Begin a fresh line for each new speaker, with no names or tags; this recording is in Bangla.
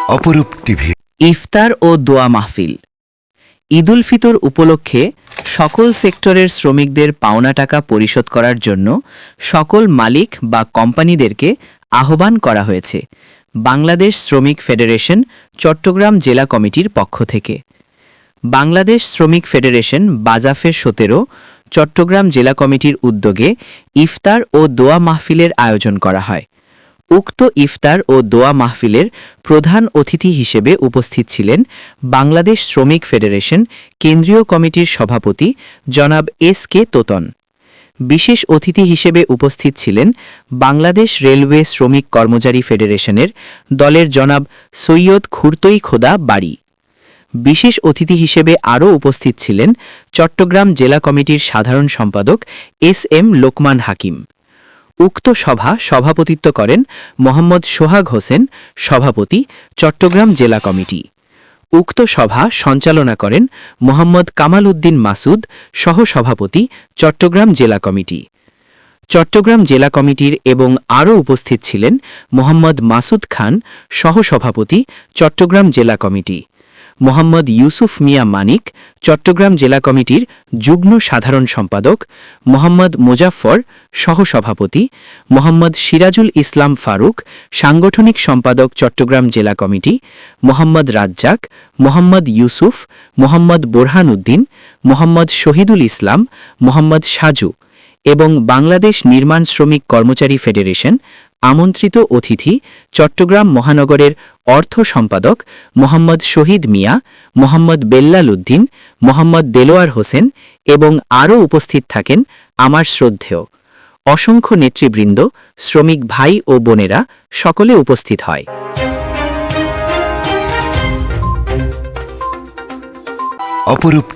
অপরূপ টিভি।
ইফতার ও দোয়া মাহফিল। ঈদুল ফিতর উপলক্ষে সকল সেক্টরের শ্রমিকদের পাওনা টাকা পরিশোধ করার জন্য সকল মালিক বা কোম্পানিদেরকে আহ্বান করা হয়েছে বাংলাদেশ শ্রমিক ফেডারেশন চট্টগ্রাম জেলা কমিটির পক্ষ থেকে। বাংলাদেশ শ্রমিক ফেডারেশন বাজাফের 17 চট্টগ্রাম জেলা কমিটির উদ্যোগে ইফতার ও দোয়া মাহফিলের আয়োজন করা হয়। উক্ত ইফতার ও দোয়া মাহফিলের প্রধান অতিথি হিসেবে উপস্থিত ছিলেন বাংলাদেশ শ্রমিক ফেডারেশন কেন্দ্রীয় কমিটির সভাপতি জনাব এস.কে. তোতন। বিশেষ অতিথি হিসেবে উপস্থিত ছিলেন বাংলাদেশ রেলওয়ে শ্রমিক কর্মচারী ফেডারেশনের দলের জনাব সৈয়দ খুরতই খোদা বাড়ি। বিশেষ অতিথি হিসেবে আরও উপস্থিত ছিলেন চট্টগ্রাম জেলা কমিটির সাধারণ সম্পাদক এস.এম. লোকমান হাকিম। উক্ত সভা সভাপতিত্ব করেন মোহাম্মদ সোহাগ হোসেন, সভাপতি, চট্টগ্রাম জেলা কমিটি। উক্ত সভা সঞ্চালনা করেন মোহাম্মদ কামাল উদ্দিন মাসুদ, সহসভাপতি, চট্টগ্রাম জেলা কমিটি। চট্টগ্রাম জেলা কমিটির এবং আরও উপস্থিত ছিলেন মোহাম্মদ মাসুদ খান, সহসভাপতি, চট্টগ্রাম জেলা কমিটি। মোহাম্মদ ইউসুফ মিয়া মানিক, চট্টগ্রাম জেলা কমিটির যুগ্ম সাধারণ সম্পাদক। মোহাম্মদ মুজাফফর, সহসভাপতি। মোহাম্মদ সিরাজুল ইসলাম ফারুক, সাংগঠনিক সম্পাদক, চট্টগ্রাম জেলা কমিটি। মোহাম্মদ রাজ্জাক, মোহাম্মদ ইউসুফ, মোহাম্মদ বোরহান উদ্দিন, মোহাম্মদ শহীদুল ইসলাম, মোহাম্মদ সাজু এবং বাংলাদেশ নির্মাণ শ্রমিক কর্মচারী ফেডারেশন আমন্ত্রিত অতিথি চট্টগ্রাম মহানগরের অর্থ সম্পাদক মোহাম্মদ শহীদ মিয়া, মোহাম্মদ বেল্লাল উদ্দিন, মোহাম্মদ দেলোয়ার হোসেন এবং আরও উপস্থিত থাকেন আমার শ্রদ্ধেয় অসংখ্য নেতৃবৃন্দ, শ্রমিক ভাই ও বোনেরা সকলে উপস্থিত হয়।
অপরূপ